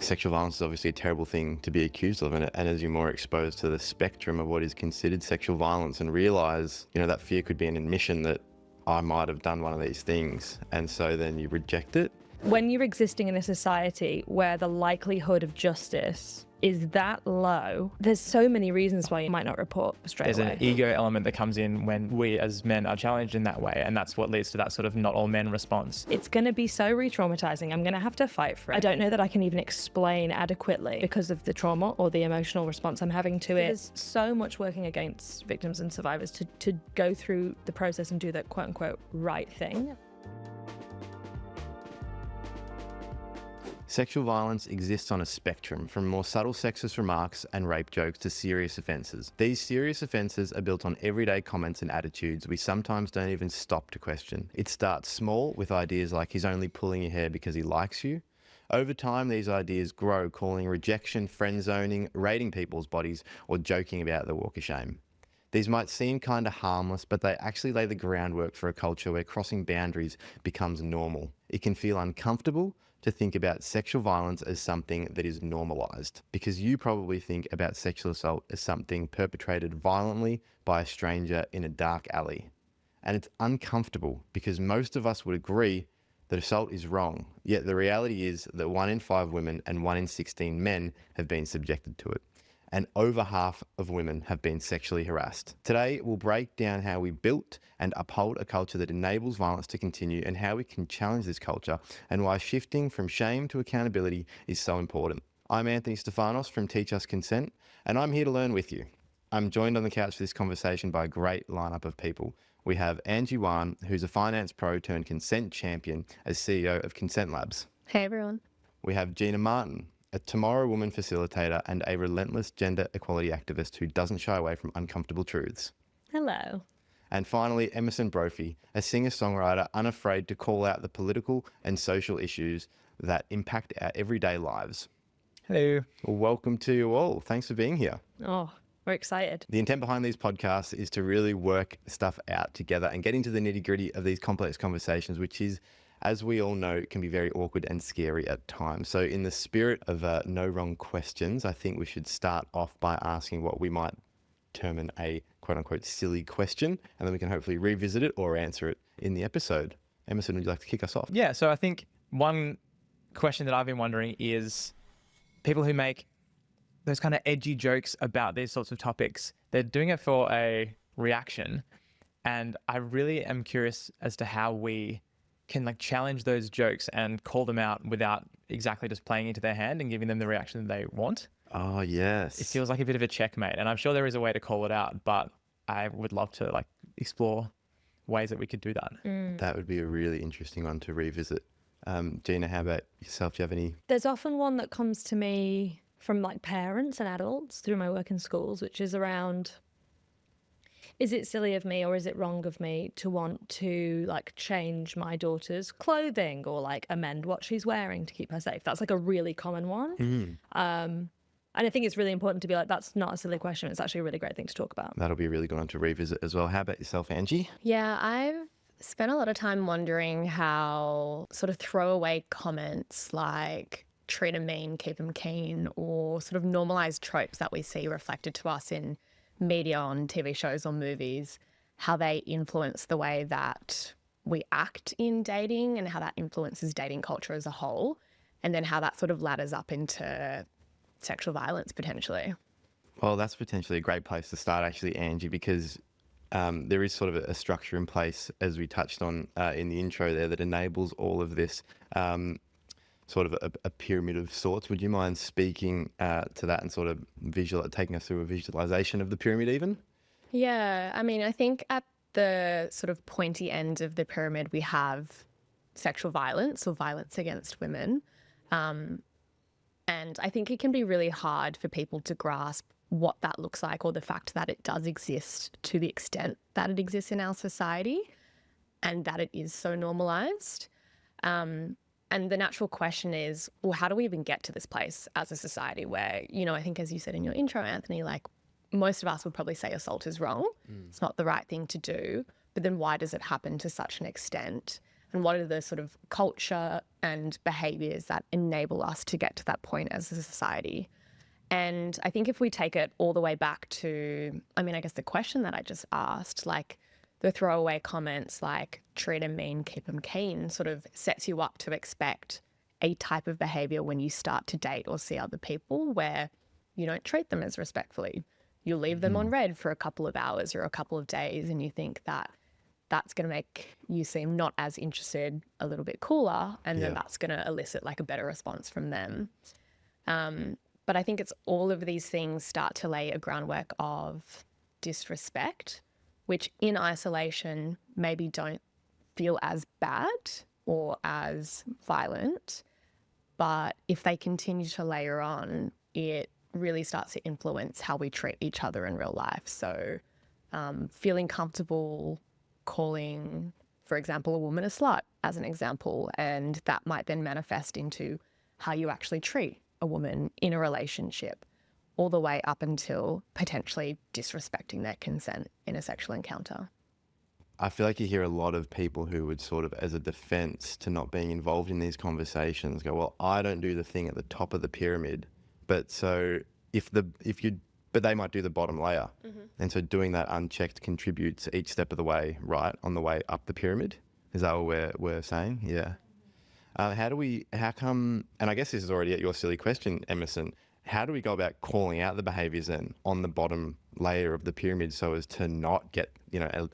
Sexual violence is obviously a terrible thing to be accused of, and as you're more exposed to the spectrum of what is considered sexual violence and realise, that fear could be an admission that I might have done one of these things, and so then you reject it. When you're existing in a society where the likelihood of justice is that low, there's so many reasons why you might not report straight away. There's an ego element that comes in when we as men are challenged in that way, and that's what leads to that sort of not all men response. It's going to be so re-traumatizing. I'm going to have to fight for it. I don't know that I can even explain adequately because of the trauma or the emotional response I'm having to it. There's so much working against victims and survivors to go through the process and do the quote-unquote right thing. Sexual violence exists on a spectrum, from more subtle sexist remarks and rape jokes to serious offences. These serious offences are built on everyday comments and attitudes we sometimes don't even stop to question. It starts small with ideas like he's only pulling your hair because he likes you. Over time, these ideas grow, calling rejection, friend zoning, rating people's bodies, or joking about the walk of shame. These might seem kind of harmless, but they actually lay the groundwork for a culture where crossing boundaries becomes normal. It can feel uncomfortable to think about sexual violence as something that is normalised, because you probably think about sexual assault as something perpetrated violently by a stranger in a dark alley. And it's uncomfortable because most of us would agree that assault is wrong, yet the reality is that 1 in 5 women and 1 in 16 men have been subjected to it. And over half of women have been sexually harassed. Today, we'll break down how we built and uphold a culture that enables violence to continue, and how we can challenge this culture, and why shifting from shame to accountability is so important. I'm Anthony Stefanos from Teach Us Consent, and I'm here to learn with you. I'm joined on the couch for this conversation by a great lineup of people. We have Angie Wan, who's a finance pro turned consent champion as CEO of Consent Labs. Hey everyone. We have Gina Martin, a Tomorrow Woman facilitator and a relentless gender equality activist who doesn't shy away from uncomfortable truths. Hello. And finally, Emerson Brophy, a singer-songwriter unafraid to call out the political and social issues that impact our everyday lives. Hello. Well, welcome to you all. Thanks for being here. Oh, we're excited. The intent behind these podcasts is to really work stuff out together and get into the nitty-gritty of these complex conversations, which is, as we all know, can be very awkward and scary at times. So in the spirit of no wrong questions, I think we should start off by asking what we might term a quote-unquote silly question, and then we can hopefully revisit it or answer it in the episode. Emerson, would you like to kick us off? Yeah, so I think one question that I've been wondering is people who make those kind of edgy jokes about these sorts of topics, they're doing it for a reaction. And I really am curious as to how we can challenge those jokes and call them out without exactly just playing into their hand and giving them the reaction that they want. Oh, yes. It feels like a bit of a checkmate, and I'm sure there is a way to call it out, but I would love to explore ways that we could do that. That would be a really interesting one to revisit. Gina, how about yourself? Do you have any? There's often one that comes to me from parents and adults through my work in schools, which is around, is it silly of me or is it wrong of me to want to change my daughter's clothing or amend what she's wearing to keep her safe? That's a really common one. And I think it's really important to be that's not a silly question. It's actually a really great thing to talk about. That'll be a really good one to revisit as well. How about yourself, Angie? Yeah, I've spent a lot of time wondering how sort of throwaway comments like treat 'em mean, keep 'em keen, or sort of normalised tropes that we see reflected to us in media, on TV shows or movies, how they influence the way that we act in dating and how that influences dating culture as a whole, and then how that sort of ladders up into sexual violence potentially. Well, that's potentially a great place to start actually, Angie, because there is sort of a structure in place, as we touched on in the intro there, that enables all of this sort of a pyramid of sorts. Would you mind speaking to that and sort of taking us through a visualization of the pyramid even? Yeah, I mean, I think at the sort of pointy end of the pyramid, we have sexual violence or violence against women. And I think it can be really hard for people to grasp what that looks like, or the fact that it does exist to the extent that it exists in our society and that it is so normalised. And the natural question is, well, how do we even get to this place as a society where, I think as you said in your intro, Anthony, most of us would probably say assault is wrong. It's not the right thing to do. But then why does it happen to such an extent? and what are the sort of culture and behaviours that enable us to get to that point as a society. And I think if we take it all the way back to, I mean, I guess the question that I just asked, like the throwaway comments like treat them mean, keep them keen, sort of sets you up to expect a type of behaviour when you start to date or see other people where you don't treat them as respectfully. You leave them on red for a couple of hours or a couple of days, and you think that that's going to make you seem not as interested, a little bit cooler, and then that's going to elicit like a better response from them. But I think it's all of these things start to lay a groundwork of disrespect, which in isolation maybe don't feel as bad or as violent. But if they continue to layer on, it really starts to influence how we treat each other in real life. So feeling comfortable calling, for example, a woman a slut as an example, and that might then manifest into how you actually treat a woman in a relationship, all the way up until potentially disrespecting their consent in a sexual encounter. I feel like you hear a lot of people who would sort of, as a defense to not being involved in these conversations, go, well, I don't do the thing at the top of the pyramid. But so but they might do the bottom layer. And so doing that unchecked contributes each step of the way, right, on the way up the pyramid. Is that what we're saying? Yeah. How come, and I guess this is already at your silly question, Emerson, how do we go about calling out the behaviours then on the bottom layer of the pyramid so as to not get,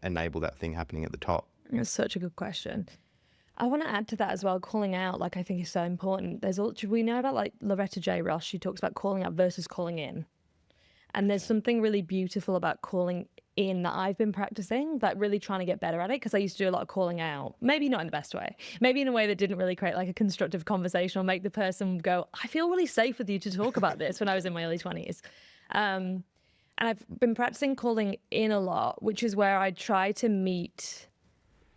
enable that thing happening at the top? That's such a good question. I want to add to that as well. Calling out, like, I think is so important. We know about like Loretta J. Ross. She talks about calling out versus calling in. And there's something really beautiful about calling in that I've been practicing, like really trying to get better at it, because I used to do a lot of calling out, maybe not in the best way, maybe in a way that didn't really create like a constructive conversation or make the person go, I feel really safe with you to talk about this, when I was in my early 20s. And I've been practicing calling in a lot, which is where I try to meet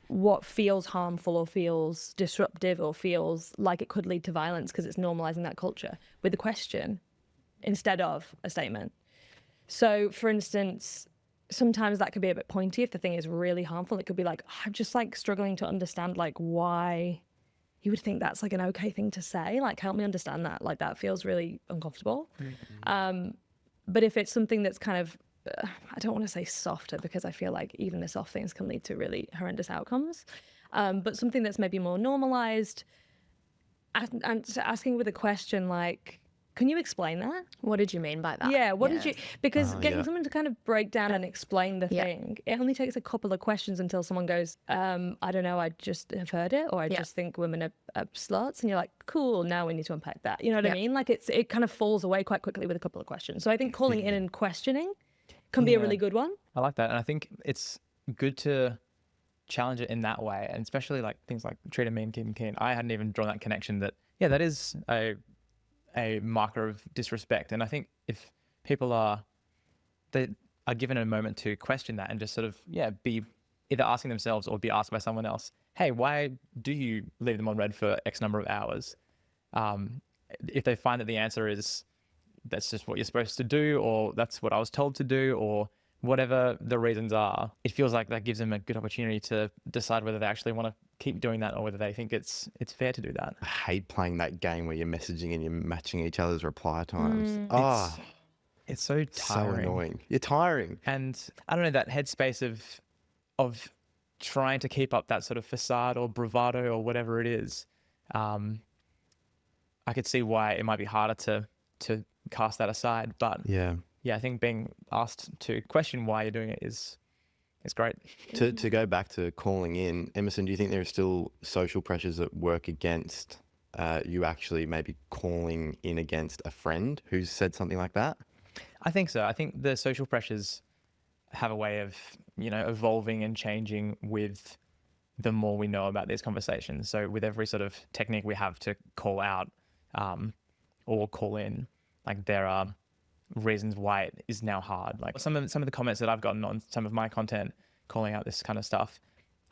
what feels harmful or feels disruptive or feels like it could lead to violence, because it's normalizing that culture, with a question instead of a statement. So, for instance, sometimes that could be a bit pointy if the thing is really harmful. It could be like, I'm just like struggling to understand like why you would think that's like an okay thing to say. Like, help me understand that. Like, that feels really uncomfortable. But if it's something that's kind of, I don't want to say softer, because I feel like even the soft things can lead to really horrendous outcomes. But something that's maybe more normalized, and asking with a question like, can you explain that? What did you mean by that? Yeah, did you, because getting someone to kind of break down and explain the Yeah. thing, it only takes a couple of questions until someone goes, I don't know, I just have heard it, or I just think women are sluts, and you're like, cool, now we need to unpack that. You know what I mean? Like it kind of falls away quite quickly with a couple of questions. So I think calling in and questioning can be a really good one. I like that. And I think it's good to challenge it in that way. And especially like things like treat them mean, keep them keen. I hadn't even drawn that connection that, that is a marker of disrespect. And I think if people are given a moment to question that and just sort of, be either asking themselves or be asked by someone else, hey, why do you leave them on red for X number of hours? If they find that the answer is, that's just what you're supposed to do, or that's what I was told to do, or whatever the reasons are, it feels like that gives them a good opportunity to decide whether they actually want to keep doing that or whether they think it's fair to do that. I hate playing that game where you're messaging and you're matching each other's reply times. It's so tiring. So annoying. You're tiring. And I don't know, that headspace of trying to keep up that sort of facade or bravado or whatever it is, I could see why it might be harder to cast that aside. But I think being asked to question why you're doing it is great. To go back to calling in, Emerson, do you think there are still social pressures that work against you actually maybe calling in against a friend who's said something like that? I think so. I think the social pressures have a way of, evolving and changing with the more we know about these conversations. So with every sort of technique we have to call out or call in, like there are reasons why it is now hard. Like some of the comments that I've gotten on some of my content calling out this kind of stuff,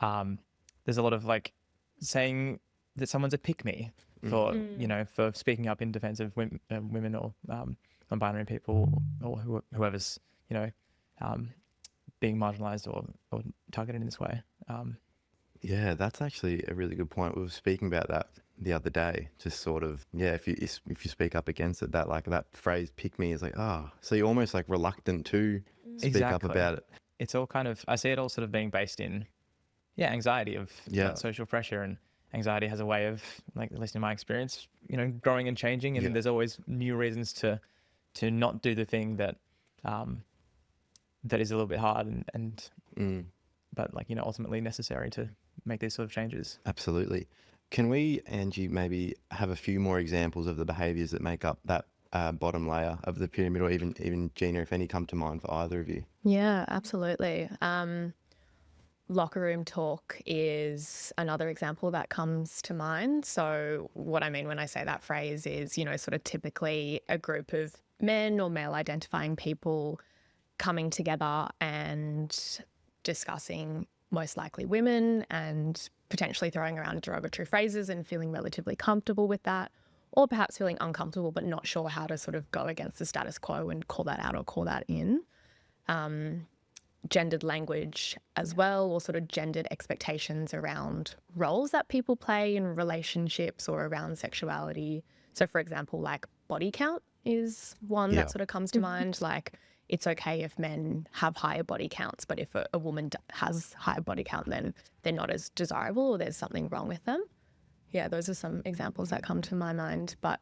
there's a lot of like saying that someone's a pick-me for for speaking up in defense of women or non-binary people or whoever's being marginalized or targeted in this way. Yeah, that's actually a really good point. We were speaking about that the other day. Just sort of, yeah, if you speak up against it, that like that phrase "pick me" is like, so you're almost like reluctant to speak up Exactly. about it. It's all kind of, I see it all sort of being based in, anxiety of Yeah. that social pressure, and anxiety has a way of, like, at least in my experience, growing and changing, and Yeah. there's always new reasons to not do the thing that that is a little bit hard and but like, ultimately necessary to make these sort of changes. Absolutely. Can we, Angie, maybe have a few more examples of the behaviours that make up that bottom layer of the pyramid, or even Gina, if any come to mind for either of you? Yeah, absolutely. Locker room talk is another example that comes to mind. So what I mean when I say that phrase is, sort of typically a group of men or male identifying people coming together and discussing most likely women and potentially throwing around derogatory phrases and feeling relatively comfortable with that, or perhaps feeling uncomfortable but not sure how to sort of go against the status quo and call that out or call that in. Gendered language as well, or sort of gendered expectations around roles that people play in relationships or around sexuality. So for example, like body count is one Yeah. that sort of comes to mind. Like, it's okay if men have higher body counts, but if a woman has higher body count, then they're not as desirable or there's something wrong with them. Yeah, those are some examples that come to my mind. But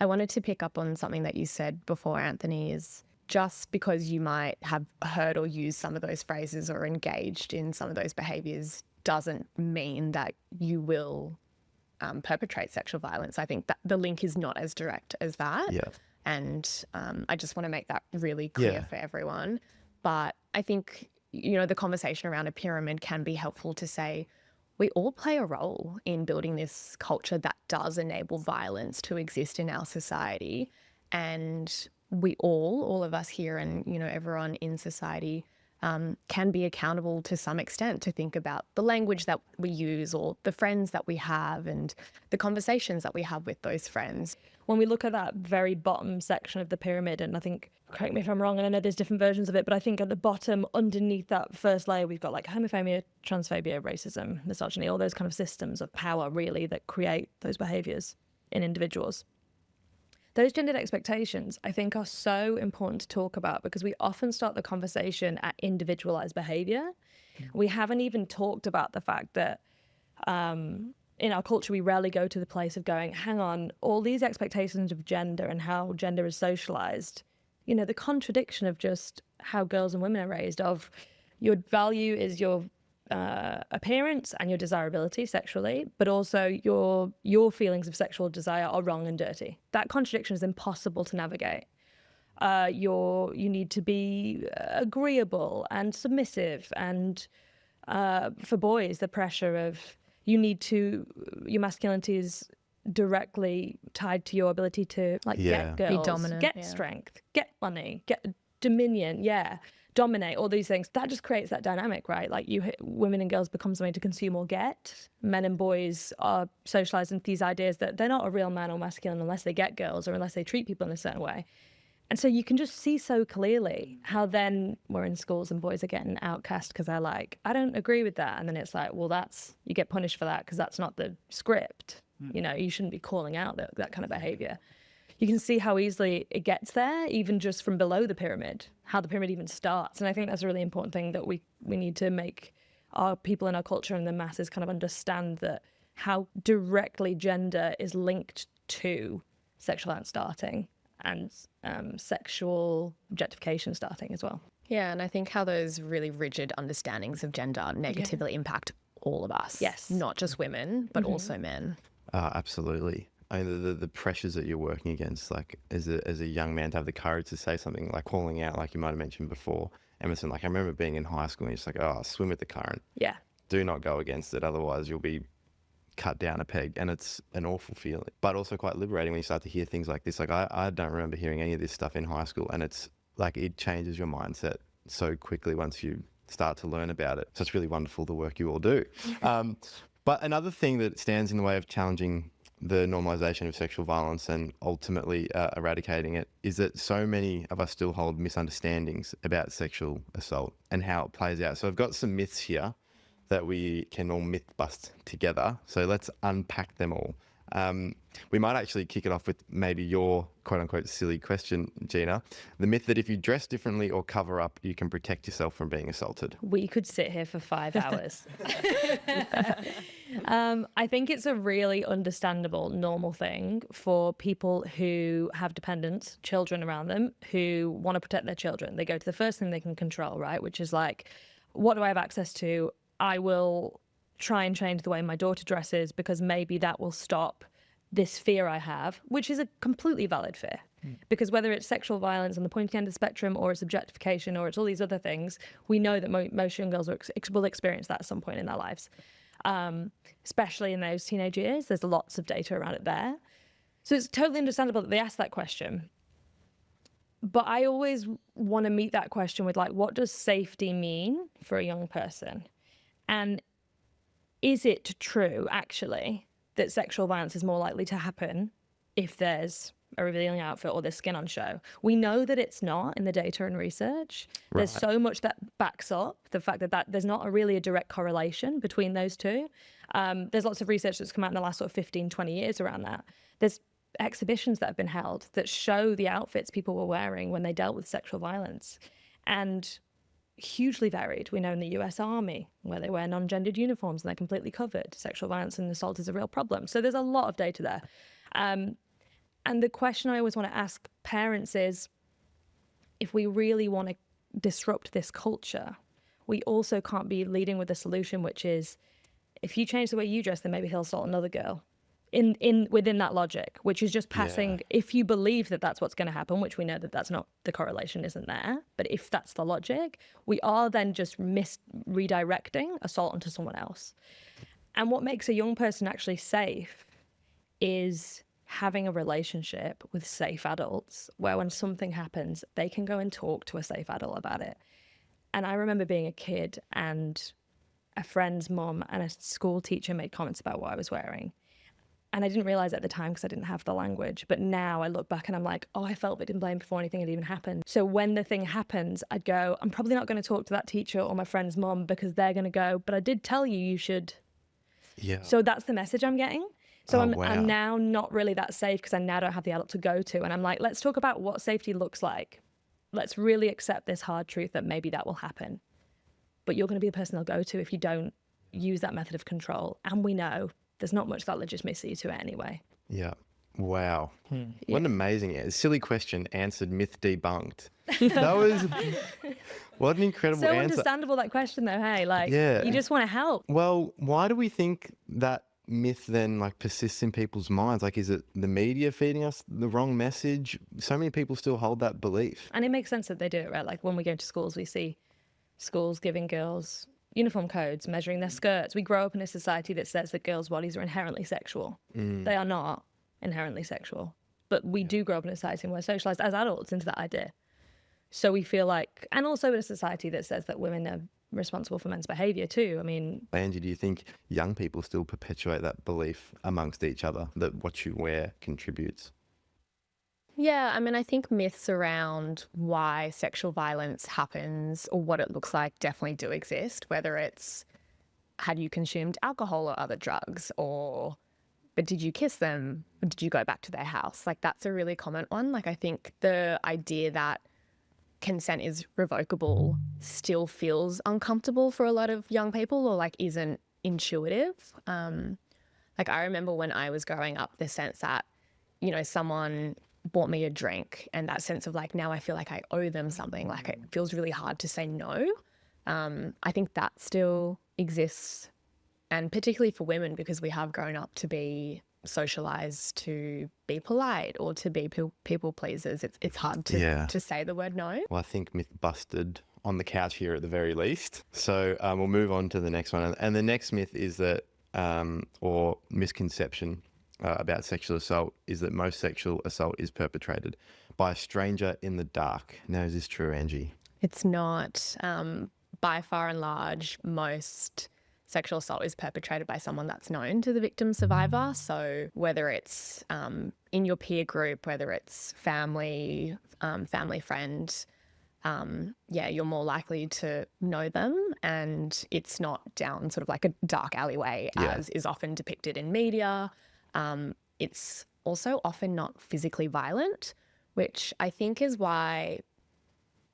I wanted to pick up on something that you said before, Anthony, is just because you might have heard or used some of those phrases or engaged in some of those behaviours doesn't mean that you will perpetrate sexual violence. I think that the link is not as direct as that. Yeah. And I just want to make that really clear for everyone. But I think, the conversation around a pyramid can be helpful to say, we all play a role in building this culture that does enable violence to exist in our society. And we all of us here and, everyone in society can be accountable to some extent to think about the language that we use or the friends that we have and the conversations that we have with those friends. When we look at that very bottom section of the pyramid, and I think, correct me if I'm wrong, and I know there's different versions of it, but I think at the bottom, underneath that first layer, we've got like homophobia, transphobia, racism, misogyny, all those kind of systems of power really that create those behaviours in individuals. Those gendered expectations, I think, are so important to talk about because we often start the conversation at individualized behavior. We haven't even talked about the fact that in our culture, we rarely go to the place of going, hang on, all these expectations of gender and how gender is socialized, the contradiction of just how girls and women are raised, of your value is your appearance and your desirability sexually, but also your feelings of sexual desire are wrong and dirty. That contradiction is impossible to navigate. You need to be agreeable and submissive, and for boys, the pressure of your masculinity is directly tied to your ability to get girls, be dominant, get strength, get money, get dominion, dominate, all these things. That just creates that dynamic, right? Like women and girls become something to consume or get. Men and boys are socialized into these ideas that they're not a real man or masculine unless they get girls or unless they treat people in a certain way. And so you can just see so clearly how then we're in schools and boys are getting outcast because they're like, I don't agree with that. And then it's like, well, you get punished for that because that's not the script. You shouldn't be calling out that kind of behavior. You can see how easily it gets there, even just from below the pyramid, how the pyramid even starts. And I think that's a really important thing that we need to make our people in our culture and the masses kind of understand, that how directly gender is linked to sexual act starting and sexual objectification starting as well. Yeah, and I think how those really rigid understandings of gender negatively impact all of us. Yes. Not just women, but also men. Absolutely. I mean, the pressures that you're working against, like as a young man, to have the courage to say something like calling out, like you might have mentioned before, Emerson. Like I remember being in high school and you're just like, swim with the current. Yeah. Do not go against it, otherwise you'll be cut down a peg. And it's an awful feeling, but also quite liberating when you start to hear things like this. Like I don't remember hearing any of this stuff in high school, and it's like it changes your mindset so quickly once you start to learn about it. So it's really wonderful, the work you all do. But another thing that stands in the way of challenging the normalization of sexual violence and ultimately eradicating it is that so many of us still hold misunderstandings about sexual assault and how it plays out. So I've got some myths here that we can all myth bust together. So let's unpack them all. We might actually kick it off with maybe your quote unquote silly question, Gina. The myth that if you dress differently or cover up, you can protect yourself from being assaulted. We could sit here for 5 hours. I think it's a really understandable, normal thing for people who have dependents, children around them, who want to protect their children. They go to the first thing they can control, right? Which is like, what do I have access to? I will try and change the way my daughter dresses because maybe that will stop this fear I have, which is a completely valid fear. Because whether it's sexual violence on the pointy end of the spectrum or it's objectification or it's all these other things, we know that most young girls will experience that at some point in their lives, especially in those teenage years. There's lots of data around it there. So it's totally understandable that they ask that question. But I always want to meet that question with like, what does safety mean for a young person? And is it true, actually, that sexual violence is more likely to happen if there's a revealing outfit or there's skin on show? We know that it's not in the data and research. Right. There's so much that backs up the fact that there's not really a direct correlation between those two. There's lots of research that's come out in the last sort of 15, 20 years around that. There's exhibitions that have been held that show the outfits people were wearing when they dealt with sexual violence. And hugely varied. We know in the US Army, where they wear non-gendered uniforms and they're completely covered, sexual violence and assault is a real problem. So there's a lot of data there. And the question I always want to ask parents is, if we really want to disrupt this culture, we also can't be leading with a solution, which is, if you change the way you dress, then maybe he'll assault another girl. Within that logic, which is just passing, if you believe that that's what's going to happen, which we know that that's not, the correlation isn't there, but if that's the logic, we are then just redirecting assault onto someone else. And what makes a young person actually safe is having a relationship with safe adults where when something happens, they can go and talk to a safe adult about it. And I remember being a kid and a friend's mom and a school teacher made comments about what I was wearing. And I didn't realize at the time because I didn't have the language. But now I look back and I'm like, oh, I felt victim blamed before anything had even happened. So when the thing happens, I'd go, I'm probably not going to talk to that teacher or my friend's mom because they're going to go, but I did tell you you should. Yeah. So that's the message I'm getting. So wow. I'm now not really that safe because I now don't have the adult to go to. And I'm like, let's talk about what safety looks like. Let's really accept this hard truth that maybe that will happen. But you're going to be the person they'll go to if you don't use that method of control. And we know there's not much that legitimacy to it anyway. Yeah. Wow. What an amazing, silly question answered, myth debunked. That was, what an incredible so answer. Understandable, that question though, hey? Like, Yeah. you just want to help. Well, why do we think that myth then like persists in people's minds? Like, is it the media feeding us the wrong message? So many people still hold that belief. And it makes sense that they do it, right? Like when we go to schools, we see schools giving girls uniform codes, measuring their skirts. We grow up in a society that says that girls' bodies are inherently sexual. They are not inherently sexual. But we do grow up in a society and we're socialized as adults into that idea. So we feel like, and also in a society that says that women are responsible for men's behavior too. I mean, Angie, do you think young people still perpetuate that belief amongst each other that what you wear contributes? Yeah, I mean, I think myths around why sexual violence happens or what it looks like definitely do exist, whether it's had you consumed alcohol or other drugs, but did you kiss them or did you go back to their house? Like, that's a really common one. Like, I think the idea that consent is revocable still feels uncomfortable for a lot of young people or like isn't intuitive. Like, I remember when I was growing up, the sense that, you know, someone bought me a drink and that sense of like, now I feel like I owe them something, like it feels really hard to say no. I think that still exists, and particularly for women, because we have grown up to be socialized to be polite or to be people pleasers. It's hard to say the word no. Well, I think myth busted on the couch here at the very least. So we'll move on to the next one. And the next myth is that, or misconception about sexual assault, is that most sexual assault is perpetrated by a stranger in the dark. Now, is this true, Angie? It's not. By far and large, most sexual assault is perpetrated by someone that's known to the victim survivor. So whether it's in your peer group, whether it's family, family friend, you're more likely to know them, and it's not down sort of like a dark alleyway as is often depicted in media. It's also often not physically violent, which I think is why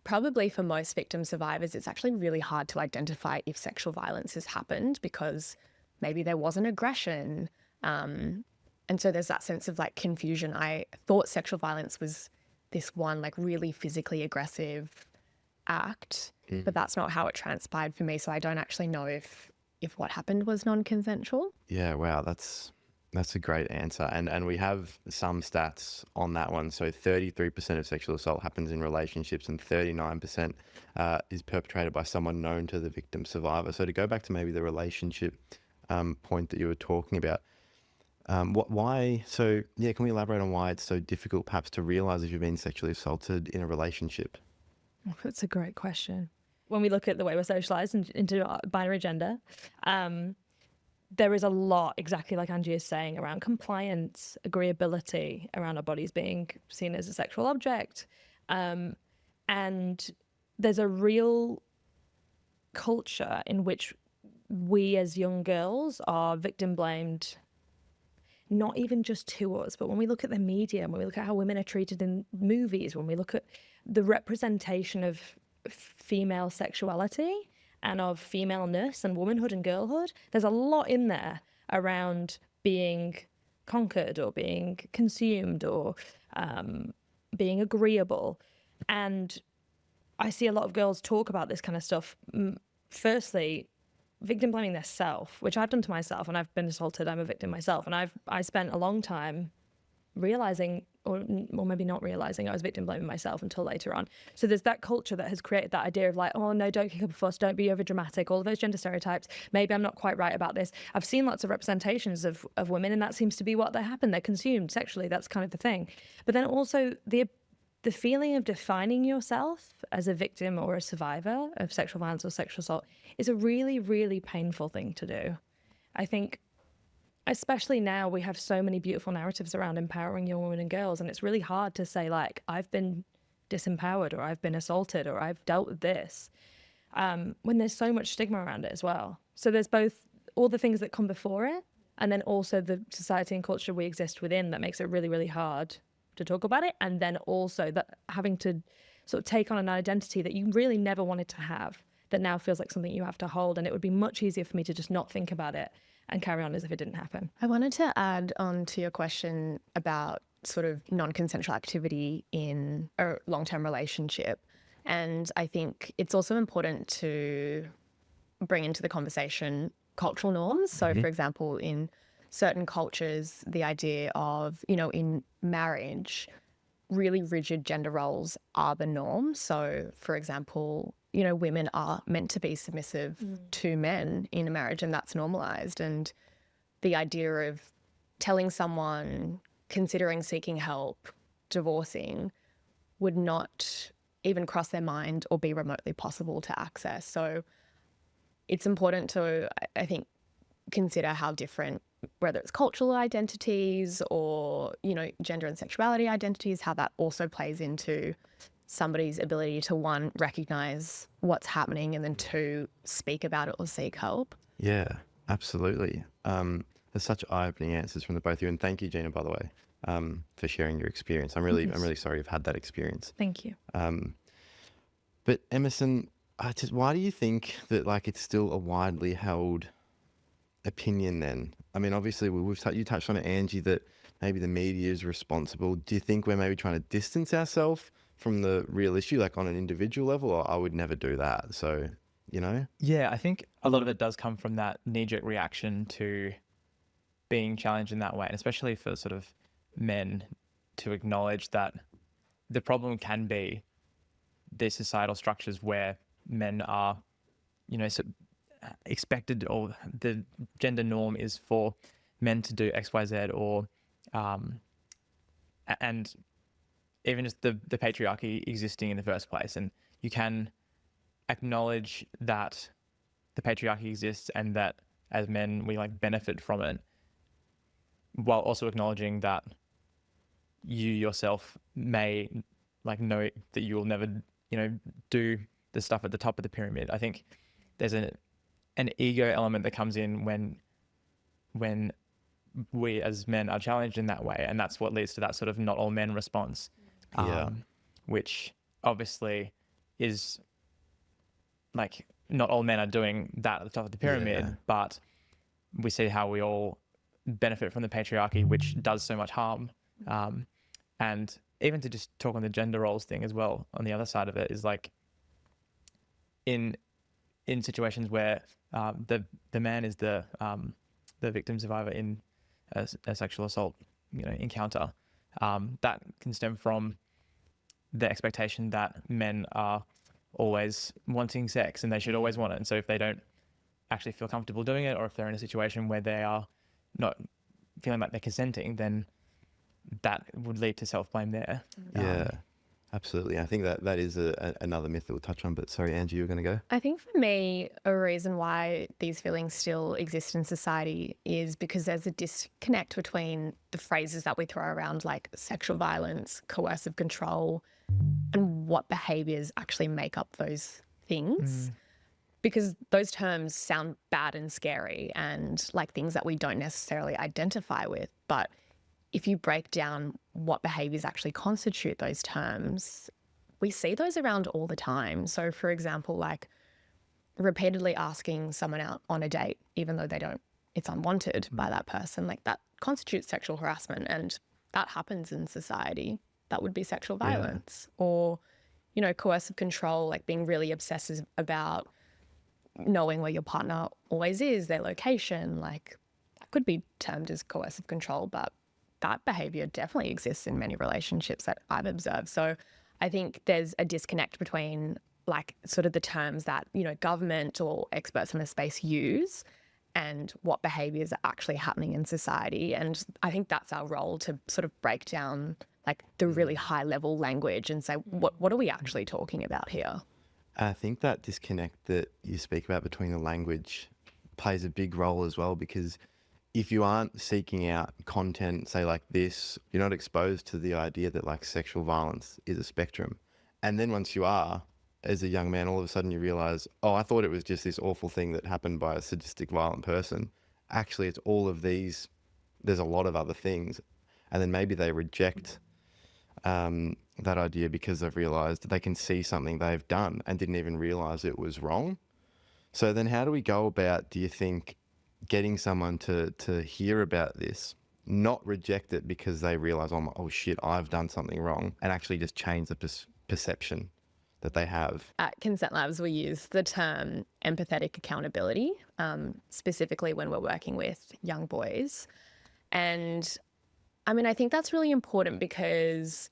probably for most victim survivors, it's actually really hard to identify if sexual violence has happened, because maybe there wasn't aggression. And so there's that sense of like confusion. I thought sexual violence was this one like really physically aggressive act, but that's not how it transpired for me. So I don't actually know if what happened was non-consensual. Yeah, wow, that's a great answer. And we have some stats on that one. So 33% of sexual assault happens in relationships, and 39% is perpetrated by someone known to the victim survivor. So to go back to maybe the relationship point that you were talking about, why? So yeah, can we elaborate on why it's so difficult perhaps to realize if you've been sexually assaulted in a relationship? That's a great question. When we look at the way we're socialized into binary gender, there is a lot, exactly like Angie is saying, around compliance, agreeability, around our bodies being seen as a sexual object. And there's a real culture in which we as young girls are victim blamed, not even just to us, but when we look at the media, when we look at how women are treated in movies, when we look at the representation of female sexuality and of femaleness and womanhood and girlhood, there's a lot in there around being conquered or being consumed or being agreeable. And I see a lot of girls talk about this kind of stuff. Firstly, victim blaming their self, which I've done to myself, and I've been assaulted. I'm a victim myself. And I spent a long time realizing, or maybe not realizing, I was victim blaming myself until later on. So there's that culture that has created that idea of like, oh no, don't kick up a fuss, don't be over dramatic, all of those gender stereotypes. Maybe I'm not quite right about this. I've seen lots of representations of women, and that seems to be what they happen. They're consumed sexually. That's kind of the thing. But then also the feeling of defining yourself as a victim or a survivor of sexual violence or sexual assault is a really, really painful thing to do. I think especially now we have so many beautiful narratives around empowering young women and girls, and it's really hard to say like, I've been disempowered or I've been assaulted or I've dealt with this, when there's so much stigma around it as well. So there's both all the things that come before it, and then also the society and culture we exist within that makes it really, really hard to talk about it. And then also that having to sort of take on an identity that you really never wanted to have, that now feels like something you have to hold. And it would be much easier for me to just not think about it and carry on as if it didn't happen. I wanted to add on to your question about sort of non-consensual activity in a long-term relationship. And I think it's also important to bring into the conversation cultural norms. So, for example, in certain cultures, the idea of, in marriage, really rigid gender roles are the norm. So, for example, women are meant to be submissive to men in a marriage, and that's normalized. And the idea of telling someone, considering seeking help, divorcing, would not even cross their mind or be remotely possible to access. So it's important to, I think, consider how different, whether it's cultural identities or, gender and sexuality identities, how that also plays into somebody's ability to, one, recognize what's happening, and then two, speak about it or seek help. Yeah, absolutely. There's such eye-opening answers from the both of you, and thank you, Gina, by the way, for sharing your experience. I'm really sorry you've had that experience. Thank you. But Emerson, why do you think that it's still a widely held opinion then? I mean, obviously you touched on it, Angie, that maybe the media is responsible. Do you think we're maybe trying to distance ourselves from the real issue, like on an individual level? Or I would never do that. So, Yeah, I think a lot of it does come from that knee-jerk reaction to being challenged in that way, and especially for sort of men to acknowledge that the problem can be the societal structures where men are, expected, or the gender norm is for men to do X, Y, Z, or and even just the patriarchy existing in the first place. And you can acknowledge that the patriarchy exists and that as men we benefit from it, while also acknowledging that you yourself may know that you will never do the stuff at the top of the pyramid. I think there's an ego element that comes in when we as men are challenged in that way, and that's what leads to that sort of not all men response, which obviously is like not all men are doing that at the top of the pyramid, but we see how we all benefit from the patriarchy, which does so much harm. And even to just talk on the gender roles thing as well, on the other side of it is like in situations where the man is the victim survivor in a sexual assault encounter, that can stem from the expectation that men are always wanting sex and they should always want it. And so if they don't actually feel comfortable doing it, or if they're in a situation where they are not feeling like they're consenting, then that would lead to self-blame there. Yeah, absolutely. I think that is another myth that we'll touch on. But sorry, Angie, you were going to go? I think for me, a reason why these feelings still exist in society is because there's a disconnect between the phrases that we throw around, like sexual violence, coercive control, and what behaviours actually make up those things. Because those terms sound bad and scary and like things that we don't necessarily identify with. But if you break down what behaviours actually constitute those terms, we see those around all the time. So, for example, like repeatedly asking someone out on a date, even though it's unwanted by that person, like that constitutes sexual harassment, and that happens in society. That would be sexual violence. Or, coercive control, like being really obsessive about knowing where your partner always is, their location, like that could be termed as coercive control, but that behaviour definitely exists in many relationships that I've observed. So I think there's a disconnect between like sort of the terms that, government or experts in the space use and what behaviours are actually happening in society. And I think that's our role, to sort of break down like the really high level language and say, what are we actually talking about here? I think that disconnect that you speak about between the language plays a big role as well, because if you aren't seeking out content, say like this, you're not exposed to the idea that like sexual violence is a spectrum. And then once you are, as a young man, all of a sudden you realize, oh, I thought it was just this awful thing that happened by a sadistic, violent person. Actually, it's all of these. There's a lot of other things. And then maybe they reject that idea because they've realized they can see something they've done and didn't even realize it was wrong. So then how do we go about, do you think, getting someone to hear about this, not reject it because they realize, oh shit, I've done something wrong, and actually just change the perception that they have? At Consent Labs, we use the term empathetic accountability, specifically when we're working with young boys. And I mean, I think that's really important because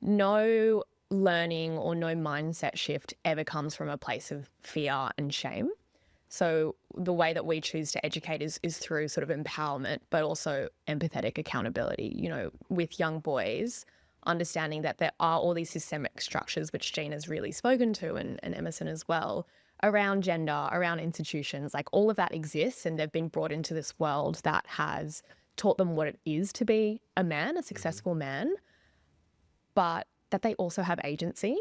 no learning or no mindset shift ever comes from a place of fear and shame. So the way that we choose to educate is through sort of empowerment, but also empathetic accountability, with young boys, understanding that there are all these systemic structures, which Gina's really spoken to, and Emerson as well, around gender, around institutions, like all of that exists, and they've been brought into this world that has taught them what it is to be a man, a successful man, but that they also have agency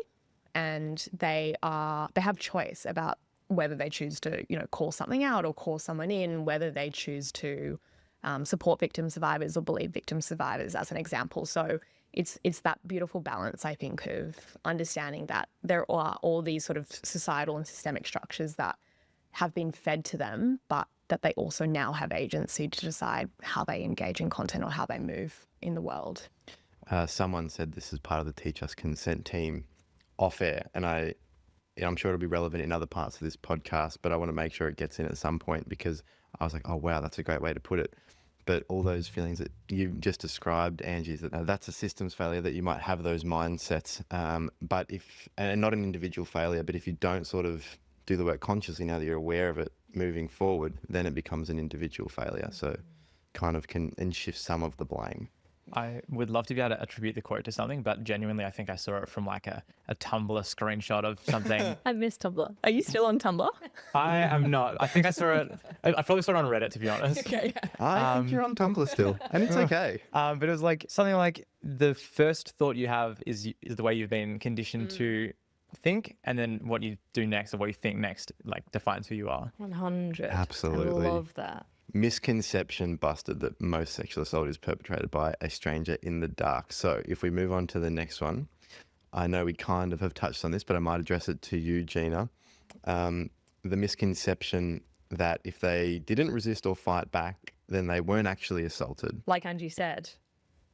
and they have choice about whether they choose to, call something out or call someone in, whether they choose to support victim survivors or believe victim survivors, as an example. So it's that beautiful balance, I think, of understanding that there are all these sort of societal and systemic structures that have been fed to them, but that they also now have agency to decide how they engage in content or how they move in the world. Someone said this is part of the Teach Us Consent team off air, and I'm sure it'll be relevant in other parts of this podcast, but I want to make sure it gets in at some point, because I was like, oh, wow, that's a great way to put it. But all those feelings that you just described, Angie, that's a systems failure, that you might have those mindsets, but and not an individual failure, but if you don't sort of do the work consciously now that you're aware of it moving forward, then it becomes an individual failure. So kind of can and shift some of the blame. I would love to be able to attribute the quote to something, but genuinely, I think I saw it from like a Tumblr screenshot of something. I miss Tumblr. Are you still on Tumblr? I am not. I think I saw it. I probably saw it on Reddit, to be honest. Okay. I think you're on Tumblr still, and it's okay. But it was like something like, the first thought you have is the way you've been conditioned to think and then what you do next or what you think next like defines who you are. 100. Absolutely. I love that. Misconception busted that most sexual assault is perpetrated by a stranger in the dark. So if we move on to the next one, I know we kind of have touched on this, but I might address it to you, Gina. The misconception that if they didn't resist or fight back, then they weren't actually assaulted. Like Angie said,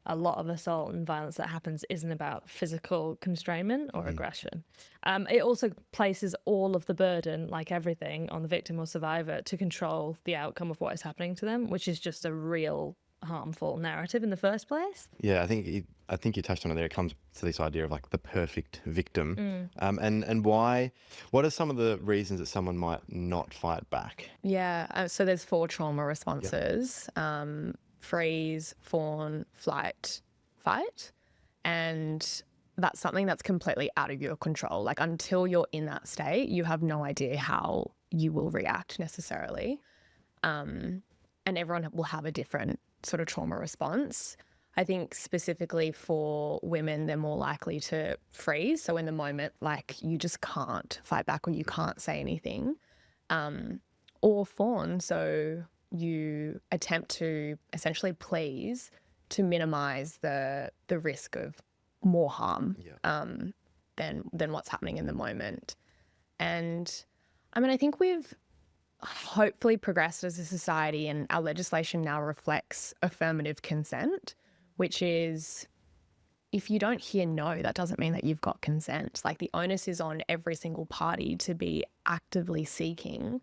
a lot of assault and violence that happens isn't about physical constrainment or aggression. It also places all of the burden, like everything, on the victim or survivor to control the outcome of what is happening to them, which is just a real harmful narrative in the first place. Yeah, I think you touched on it there. It comes to this idea of like the perfect victim, and why. What are some of the reasons that someone might not fight back? Yeah, so there's 4 trauma responses. Freeze, fawn, flight, fight. And that's something that's completely out of your control. Like until you're in that state, you have no idea how you will react necessarily. And everyone will have a different sort of trauma response. I think specifically for women, they're more likely to freeze. So in the moment, like you just can't fight back or you can't say anything. Or fawn. So you attempt to essentially please to minimize the risk of more harm than what's happening in the moment. And I mean, I think we've hopefully progressed as a society, and our legislation now reflects affirmative consent, which is if you don't hear no, that doesn't mean that you've got consent. Like the onus is on every single party to be actively seeking,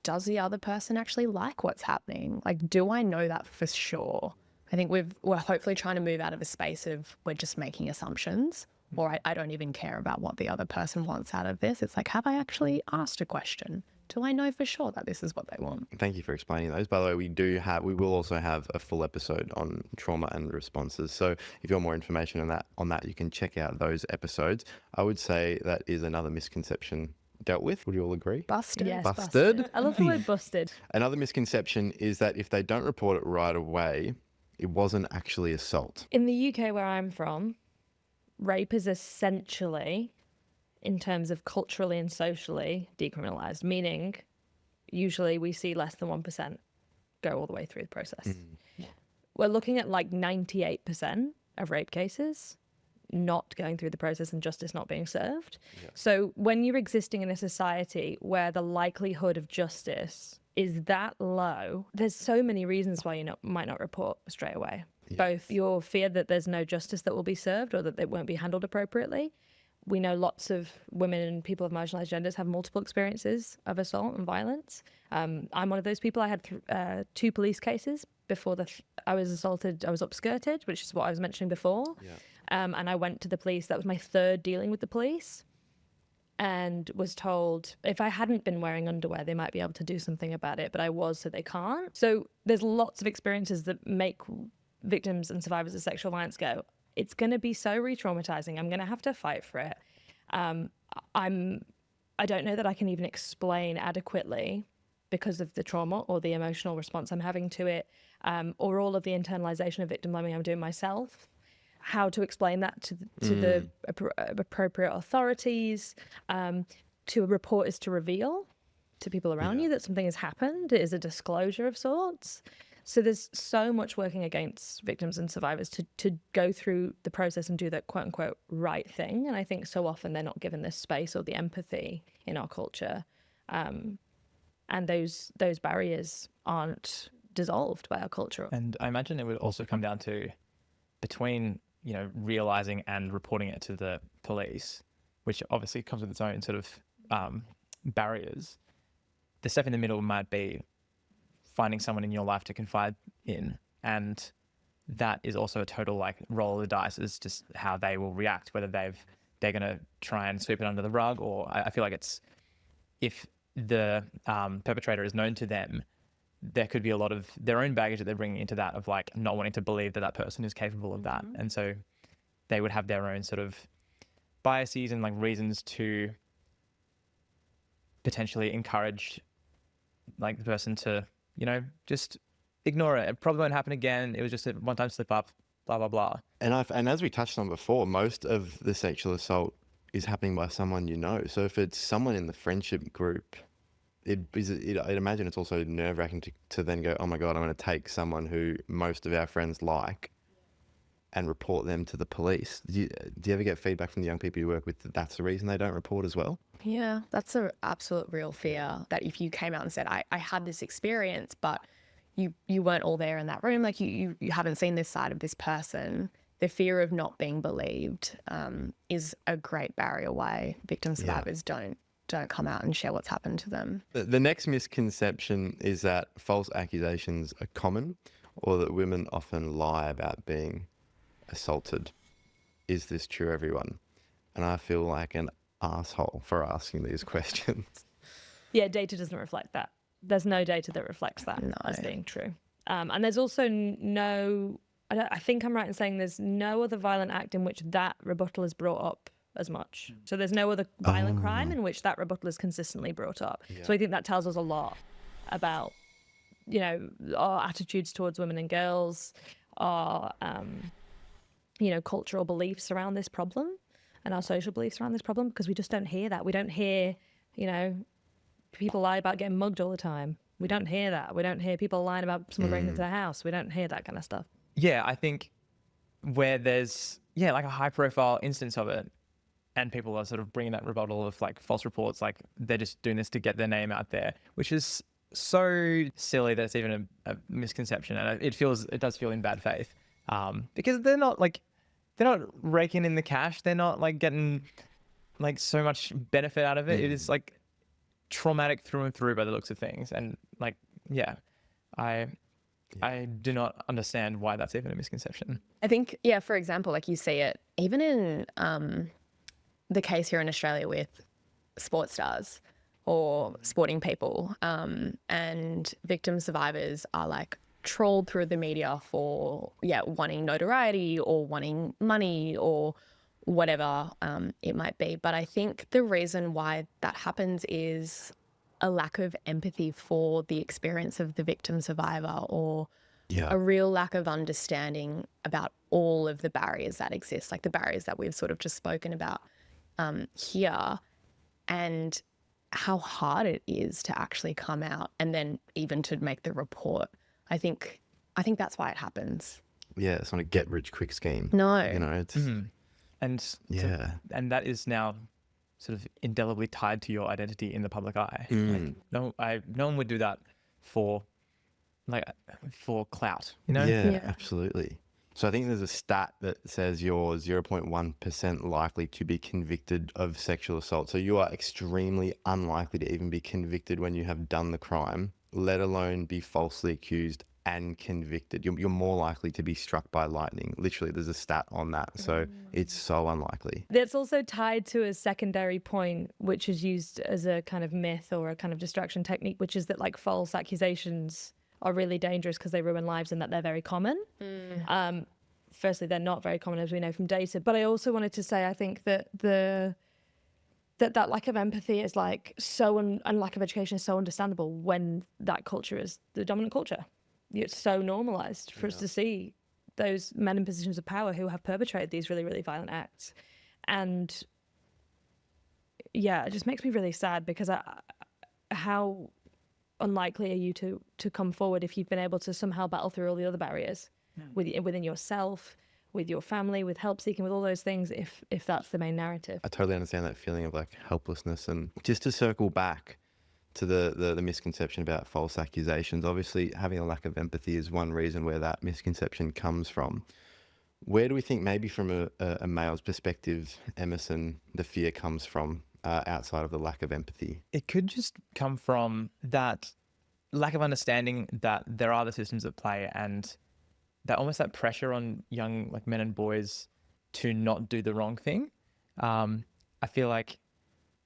does the other person actually like what's happening? Like, do I know that for sure? I think we're hopefully trying to move out of a space of we're just making assumptions, or I don't even care about what the other person wants out of this. It's like, have I actually asked a question? Do I know for sure that this is what they want? Thank you for explaining those. By the way, we will also have a full episode on trauma and responses. So if you want more information on that, you can check out those episodes. I would say that is another misconception dealt with. Would you all agree? Busted. Yes, Busted? I love the word busted. Another misconception is that if they don't report it right away, it wasn't actually assault. In the UK where I'm from, rape is essentially, in terms of culturally and socially, decriminalised, meaning usually we see less than 1% go all the way through the process. We're looking at like 98% of rape cases not going through the process and justice not being served. So when you're existing in a society where the likelihood of justice is that low, there's so many reasons why you might not report straight away. Both your fear that there's no justice that will be served or that it won't be handled appropriately. We know lots of women and people of marginalised genders have multiple experiences of assault and violence. I'm one of those people. I had 2 police cases before I was assaulted. I was upskirted, which is what I was mentioning before. And I went to the police. That was my 3rd dealing with the police, and was told if I hadn't been wearing underwear, they might be able to do something about it, but I was, so they can't. So there's lots of experiences that make victims and survivors of sexual violence go, it's going to be so re-traumatizing. I'm going to have to fight for it. I don't know that I can even explain adequately because of the trauma or the emotional response I'm having to it, or all of the internalization of victim blaming I'm doing myself. How to explain that to the appropriate authorities. To a report is to reveal to people around you that something has happened. It is a disclosure of sorts. So there's so much working against victims and survivors to go through the process and do the quote unquote right thing. And I think so often they're not given this space or the empathy in our culture. And those barriers aren't dissolved by our culture. And I imagine it would also come down to between, realizing and reporting it to the police, which obviously comes with its own sort of barriers. The step in the middle might be finding someone in your life to confide in, and that is also a total roll of the dice as just how they will react, whether they're going to try and sweep it under the rug, or I feel like it's, if the perpetrator is known to them, there could be a lot of their own baggage that they're bringing into that of not wanting to believe that person is capable of that. And so they would have their own sort of biases and reasons to potentially encourage the person to, just ignore it. It probably won't happen again. It was just a one-time slip up, blah, blah, blah. And as we touched on before, most of the sexual assault is happening by someone you know. So if it's someone in the friendship group, I'd imagine it's also nerve-wracking to then go, oh my God, I'm going to take someone who most of our friends like and report them to the police. Do you ever get feedback from the young people you work with that that's the reason they don't report as well? Yeah, that's an absolute real fear that if you came out and said, I had this experience, but you weren't all there in that room, like you haven't seen this side of this person, the fear of not being believed is a great barrier why victim survivors don't come out and share what's happened to them. The next misconception is that false accusations are common, or that women often lie about being assaulted. Is this true, everyone? And I feel like an asshole for asking these questions. Yeah, data doesn't reflect that. There's no data that reflects that as being true. And there's also I think I'm right in saying there's no other violent act in which that rebuttal is brought up as much. So there's no other violent crime in which that rebuttal is consistently brought up. Yeah. So I think that tells us a lot about, our attitudes towards women and girls, our, cultural beliefs around this problem and our social beliefs around this problem, because we just don't hear that. We don't hear, people lie about getting mugged all the time. We don't hear that. We don't hear people lying about someone breaking into their house. We don't hear that kind of stuff. Yeah, I think where there's, like a high profile instance of it, and people are sort of bringing that rebuttal of like false reports, like they're just doing this to get their name out there, which is so silly that it's even a misconception. And it does feel in bad faith, because they're not raking in the cash. They're not like getting like so much benefit out of it. It is like traumatic through and through by the looks of things. And like, I do not understand why that's even a misconception. I think, for example, like you see it even in the case here in Australia with sports stars or sporting people, and victim survivors are like trolled through the media for wanting notoriety or wanting money or whatever it might be. But I think the reason why that happens is a lack of empathy for the experience of the victim survivor, or a real lack of understanding about all of the barriers that exist, like the barriers that we've sort of just spoken about here, and how hard it is to actually come out and then even to make the report. I think that's why it happens. Yeah, it's not a get rich quick scheme. No. It's and that is now sort of indelibly tied to your identity in the public eye. Like, no one would do that for clout, Yeah, absolutely. So I think there's a stat that says you're 0.1% likely to be convicted of sexual assault. So you are extremely unlikely to even be convicted when you have done the crime, let alone be falsely accused and convicted. You're more likely to be struck by lightning. Literally, there's a stat on that. So it's so unlikely. That's also tied to a secondary point, which is used as a kind of myth or a kind of distraction technique, which is that like false accusations are really dangerous because they ruin lives and that they're very common. Firstly, they're not very common, as we know from data. But I also wanted to say, I think that that lack of empathy is like and lack of education is so understandable when that culture is the dominant culture. It's so normalised for us to see those men in positions of power who have perpetrated these really, really violent acts. And it just makes me really sad, because how unlikely are you to come forward if you've been able to somehow battle through all the other barriers within yourself, with your family, with help seeking, with all those things, if that's the main narrative. I totally understand that feeling of like helplessness. And just to circle back to the misconception about false accusations, obviously having a lack of empathy is one reason where that misconception comes from. Where do we think, maybe from a male's perspective, Emerson, the fear comes from outside of the lack of empathy? It could just come from that lack of understanding that there are the systems at play, and that almost that pressure on young like men and boys to not do the wrong thing. I feel like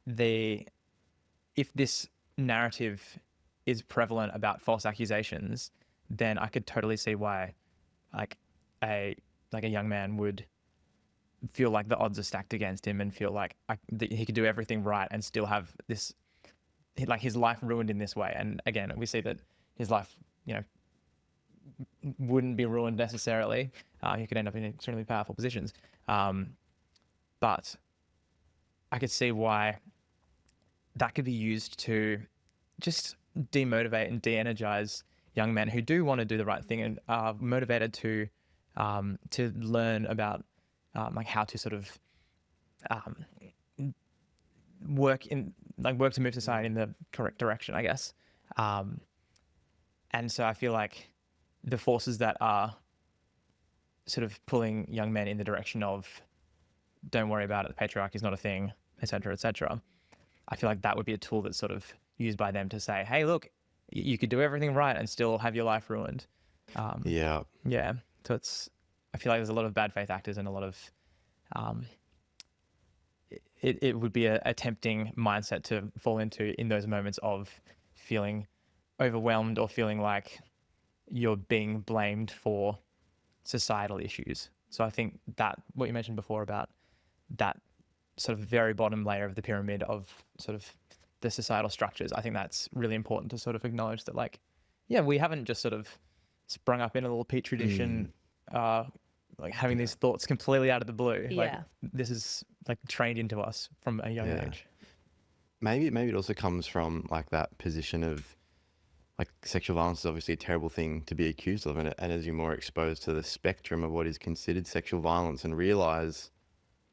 if this narrative is prevalent about false accusations, then I could totally see why like a young man would feel like the odds are stacked against him and feel like that he could do everything right and still have this, like his life ruined in this way. And again, we see that his life, wouldn't be ruined necessarily. He could end up in extremely powerful positions. But I could see why that could be used to just demotivate and de-energize young men who do want to do the right thing and are motivated to learn about like how to sort of work to move society in the correct direction, I guess. And so I feel like the forces that are sort of pulling young men in the direction of don't worry about it, the patriarchy is not a thing, etc., etc. I feel like that would be a tool that's sort of used by them to say, hey, look, you could do everything right and still have your life ruined. Yeah. Yeah. So I feel like there's a lot of bad faith actors and a lot of, it would be a tempting mindset to fall into in those moments of feeling overwhelmed or feeling like you're being blamed for societal issues. So I think that what you mentioned before about that sort of very bottom layer of the pyramid of sort of the societal structures, I think that's really important to sort of acknowledge that, like, yeah, we haven't just sort of sprung up in a little petri dish and like having these thoughts completely out of the blue. Like this is like trained into us from a young age. Maybe it also comes from like that position of like sexual violence is obviously a terrible thing to be accused of, and as you're more exposed to the spectrum of what is considered sexual violence and realize,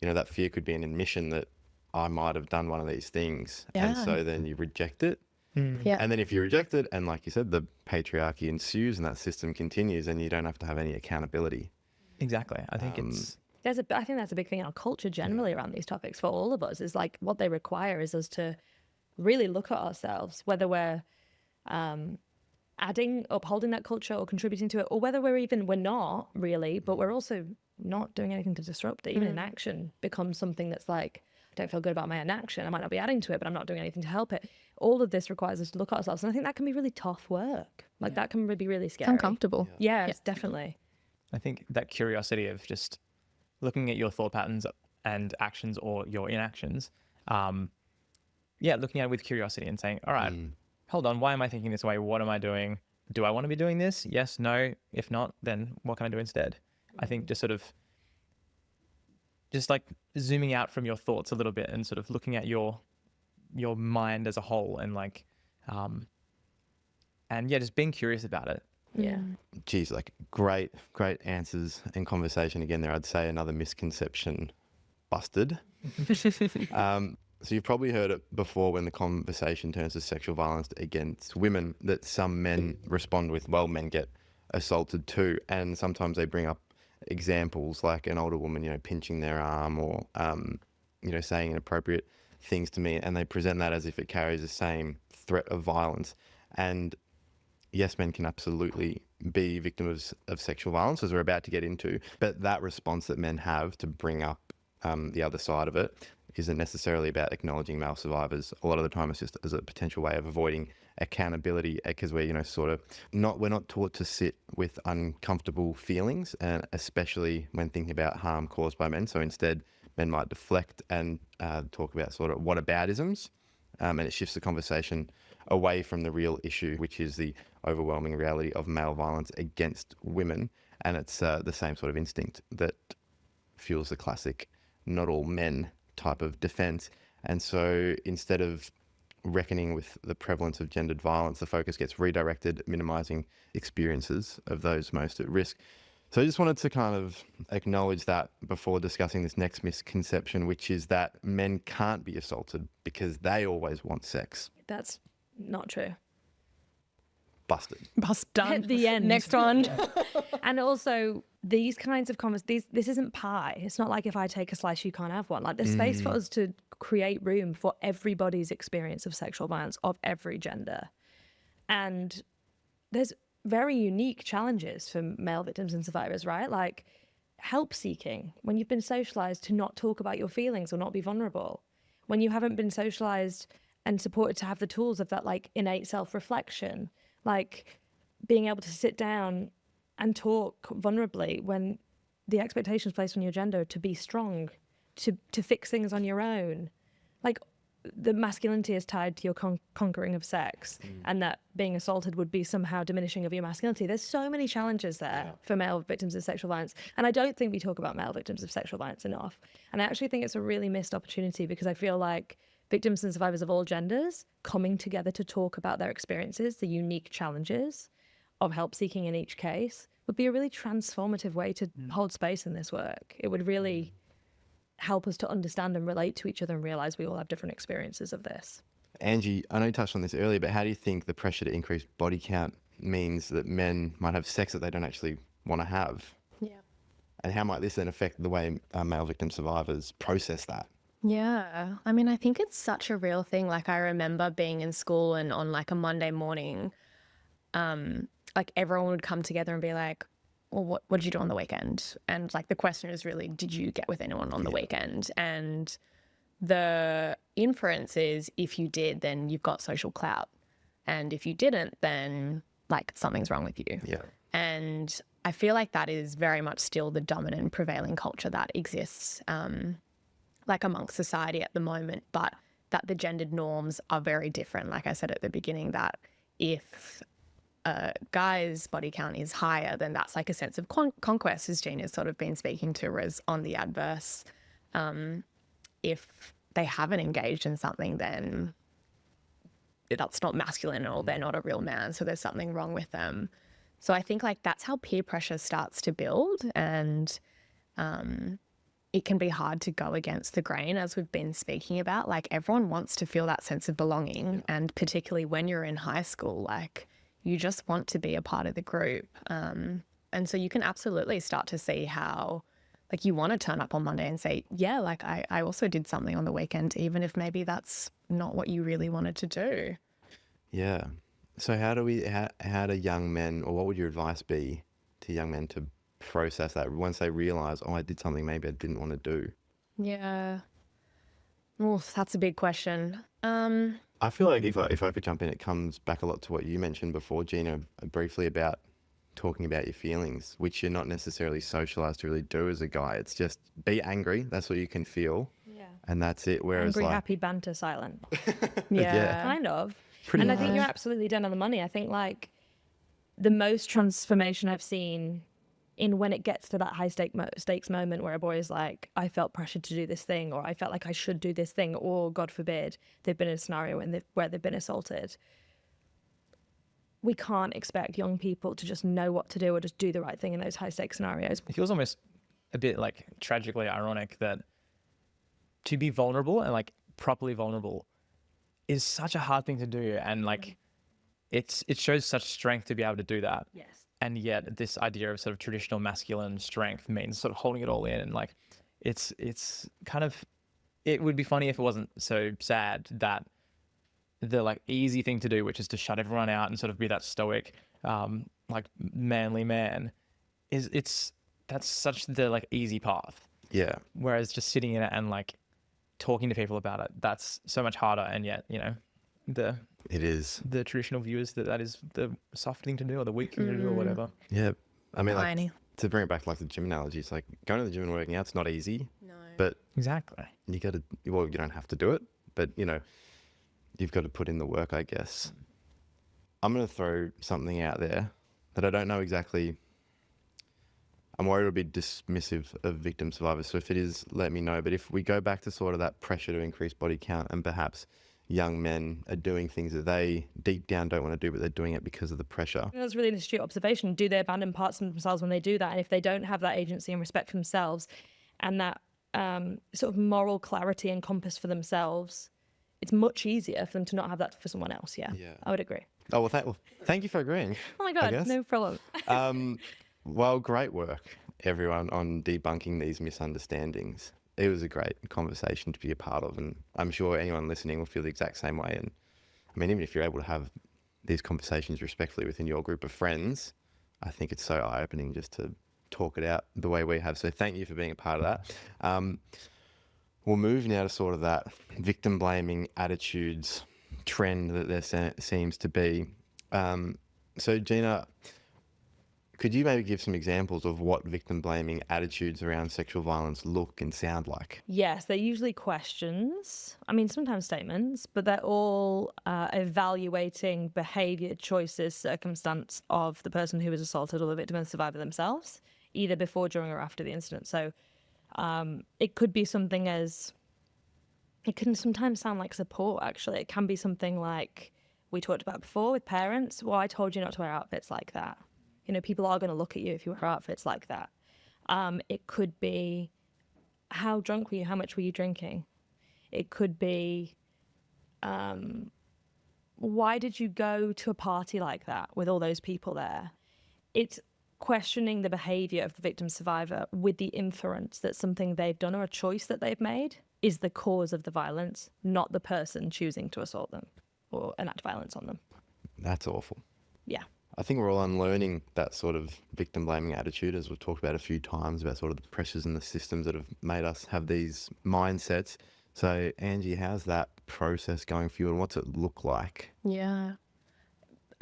you know, that fear could be an admission that I might have done one of these things. Yeah. And so then you reject it. Yeah. And then if you reject it, and like you said, the patriarchy ensues and that system continues and you don't have to have any accountability. Exactly. I think I think that's a big thing in our culture generally around these topics for all of us, is like what they require is us to really look at ourselves, whether we're upholding that culture or contributing to it, or whether we're not really, but we're also not doing anything to disrupt it. Even inaction becomes something that's like, I don't feel good about my inaction. I might not be adding to it, but I'm not doing anything to help it. All of this requires us to look at ourselves. And I think that can be really tough work. Like that can be really scary. It's uncomfortable. Yeah, it's definitely. I think that curiosity of just looking at your thought patterns and actions or your inactions, looking at it with curiosity and saying, all right, hold on, why am I thinking this way? What am I doing? Do I want to be doing this? Yes, no. If not, then what can I do instead? I think just sort of just like zooming out from your thoughts a little bit and sort of looking at your mind as a whole and like, just being curious about it. Yeah. Geez, like great answers and conversation again there. I'd say another misconception busted. So you've probably heard it before when the conversation turns to sexual violence against women, that some men respond with, well, men get assaulted too. And sometimes they bring up examples like an older woman, you know, pinching their arm or, saying inappropriate things to me. And they present that as if it carries the same threat of violence. And yes, men can absolutely be victims of sexual violence, as we're about to get into. But that response that men have to bring up the other side of it isn't necessarily about acknowledging male survivors. A lot of the time it's just as a potential way of avoiding accountability, because we're, we're not taught to sit with uncomfortable feelings, and especially when thinking about harm caused by men. So instead, men might deflect and talk about sort of whataboutisms, and it shifts the conversation away from the real issue, which is the overwhelming reality of male violence against women. And it's the same sort of instinct that fuels the classic not all men type of defense. And so instead of reckoning with the prevalence of gendered violence, the focus gets redirected, minimizing experiences of those most at risk. So I just wanted to kind of acknowledge that before discussing this next misconception, which is that men can't be assaulted because they always want sex. That's not true. Busted. Done. At the end. Next one. And also, these kinds of conversations, this isn't pie. It's not like if I take a slice, you can't have one. Like, there's space for us to create room for everybody's experience of sexual violence of every gender. And there's very unique challenges for male victims and survivors, right? Like help seeking, when you've been socialized to not talk about your feelings or not be vulnerable, when you haven't been socialized and supported to have the tools of that like innate self-reflection, like being able to sit down and talk vulnerably when the expectations placed on your gender to be strong, to fix things on your own. Like the masculinity is tied to your conquering of sex, and that being assaulted would be somehow diminishing of your masculinity. There's so many challenges there for male victims of sexual violence. And I don't think we talk about male victims of sexual violence enough. And I actually think it's a really missed opportunity, because I feel like victims and survivors of all genders coming together to talk about their experiences, the unique challenges of help seeking in each case, would be a really transformative way to hold space in this work. It would really help us to understand and relate to each other and realize we all have different experiences of this. Angie, I know you touched on this earlier, but how do you think the pressure to increase body count means that men might have sex that they don't actually want to have? Yeah. And how might this then affect the way male victim survivors process that? Yeah. I mean, I think it's such a real thing. Like, I remember being in school and on like a Monday morning, like everyone would come together and be like, well, what did you do on the weekend? And like the question is really, did you get with anyone on the weekend? And the inference is, if you did, then you've got social clout. And if you didn't, then like something's wrong with you. Yeah. And I feel like that is very much still the dominant prevailing culture that exists like amongst society at the moment, but that the gendered norms are very different. Like I said at the beginning, that if a guy's body count is higher, then that's like a sense of conquest, as Gina's sort of been speaking to, whereas on the adverse, if they haven't engaged in something, then that's not masculine, or they're not a real man, so there's something wrong with them. So I think like that's how peer pressure starts to build, and it can be hard to go against the grain, as we've been speaking about. Like, everyone wants to feel that sense of belonging, and particularly when you're in high school, like you just want to be a part of the group. And so you can absolutely start to see how like you want to turn up on Monday and say, yeah, like I also did something on the weekend, even if maybe that's not what you really wanted to do. Yeah. So how do young men, or what would your advice be to young men to process that once they realize, oh, I did something maybe I didn't want to do? Yeah. Oh, that's a big question. I feel like if I could jump in, it comes back a lot to what you mentioned before, Gina, briefly about talking about your feelings, which you're not necessarily socialized to really do as a guy. It's just be angry. That's what you can feel. Yeah. And that's it. Whereas Angry, like, happy, banter, silent. Yeah. Kind of. Pretty And I think much. you're absolutely down on the money. I think like the most transformation I've seen in when it gets to that high stakes moment where a boy is like, I felt pressured to do this thing, or I felt like I should do this thing, or God forbid, they've been in a scenario where they've been assaulted. We can't expect young people to just know what to do or just do the right thing in those high stakes scenarios. It feels almost a bit like tragically ironic that to be vulnerable and like properly vulnerable is such a hard thing to do. And like, it shows such strength to be able to do that. Yes. And yet this idea of sort of traditional masculine strength means sort of holding it all in. And like, it's kind of, it would be funny if it wasn't so sad that the like easy thing to do, which is to shut everyone out and sort of be that stoic, like manly man, that's such the like easy path. Yeah. Whereas just sitting in it and like talking to people about it, that's so much harder. And yet, you know, It is. the traditional view is that is the soft thing to do or the weak thing to do or whatever. Yeah. I mean, like, Tiny. to bring it back to like the gym analogy, it's like going to the gym and working out, it's not easy. No. But Exactly. you got to, well, you don't have to do it, but you know, you've got to put in the work, I guess. I'm going to throw something out there that I don't know exactly. I'm worried it'll be dismissive of victim survivors. So if it is, let me know. But if we go back to sort of that pressure to increase body count, and perhaps young men are doing things that they deep down don't want to do, but they're doing it because of the pressure. That's really an astute observation. Do they abandon parts of themselves when they do that? And if they don't have that agency and respect for themselves and that sort of moral clarity and compass for themselves, it's much easier for them to not have that for someone else. Yeah. I would agree. Oh, well, thank you for agreeing. Oh my I God, guess. no problem. Well, great work, everyone, on debunking these misunderstandings. It was a great conversation to be a part of, and I'm sure anyone listening will feel the exact same way. And I mean, even if you're able to have these conversations respectfully within your group of friends, I think it's so eye-opening just to talk it out the way we have. So thank you for being a part of that. We'll move now to sort of that victim-blaming attitudes trend that there seems to be. So Gina, Could you maybe give some examples of what victim blaming attitudes around sexual violence look and sound like? Yes, they're usually questions. I mean, sometimes statements, but they're all evaluating behavior, choices, circumstance of the person who was assaulted or the victim and survivor themselves, either before, during, or after the incident. So it could be something as, it can sometimes sound like support, actually. It can be something like we talked about before with parents. Well, I told you not to wear outfits like that. You know, people are going to look at you if you wear outfits like that. It could be, how drunk were you? How much were you drinking? It could be, why did you go to a party like that with all those people there? It's questioning the behavior of the victim survivor with the inference that something they've done or a choice that they've made is the cause of the violence, not the person choosing to assault them or enact violence on them. That's awful. Yeah. I think we're all unlearning that sort of victim blaming attitude, as we've talked about a few times, about sort of the pressures and the systems that have made us have these mindsets. So, Angie, how's that process going for you and what's it look like? Yeah.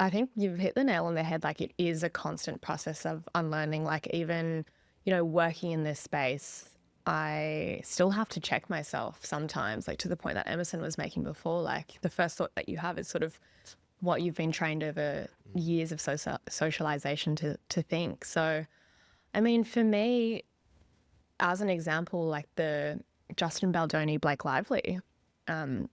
I think you've hit the nail on the head. Like, it is a constant process of unlearning. Like, even, you know, working in this space, I still have to check myself sometimes, like to the point that Emerson was making before. Like, the first thought that you have is sort of what you've been trained over years of socialization to think. So, I mean, for me, as an example, like the Justin Baldoni, Blake Lively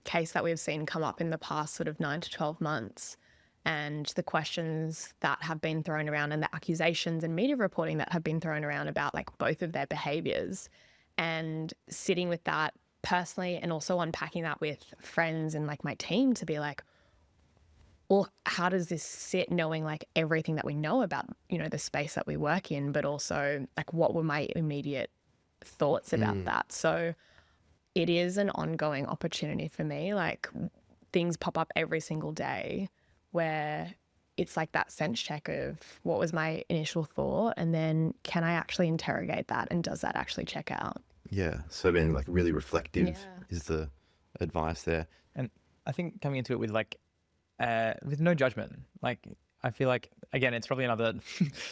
case that we've seen come up in the past sort of 9 to 12 months, and the questions that have been thrown around and the accusations and media reporting that have been thrown around about like both of their behaviours, and sitting with that personally and also unpacking that with friends and like my team to be like, well, how does this sit, knowing like everything that we know about, you know, the space that we work in, but also like what were my immediate thoughts about that? So it is an ongoing opportunity for me. Like, things pop up every single day where it's like that sense check of what was my initial thought, and then can I actually interrogate that, and does that actually check out? Yeah. So being like really reflective Yeah. is the advice there. And I think coming into it with no judgment. Like, I feel like, again, it's probably another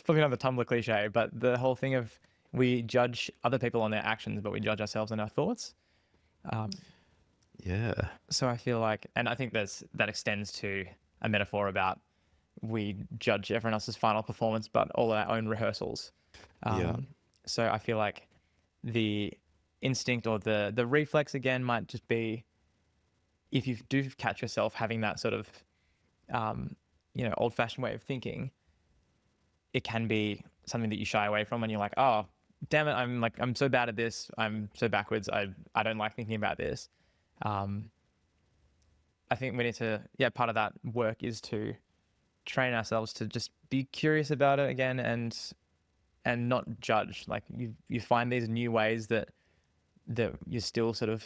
Tumblr cliche, but the whole thing of we judge other people on their actions, but we judge ourselves on our thoughts. Yeah. So I feel like, and I think that extends to a metaphor about we judge everyone else's final performance, but all our own rehearsals. Yeah. So I feel like the instinct or the reflex again might just be, if you do catch yourself having that sort of, old-fashioned way of thinking, it can be something that you shy away from, and you're like, oh, damn it, I'm so bad at this. I'm so backwards. I don't like thinking about this. I think we need to, part of that work is to train ourselves to just be curious about it again and not judge. Like, you find these new ways that you're still sort of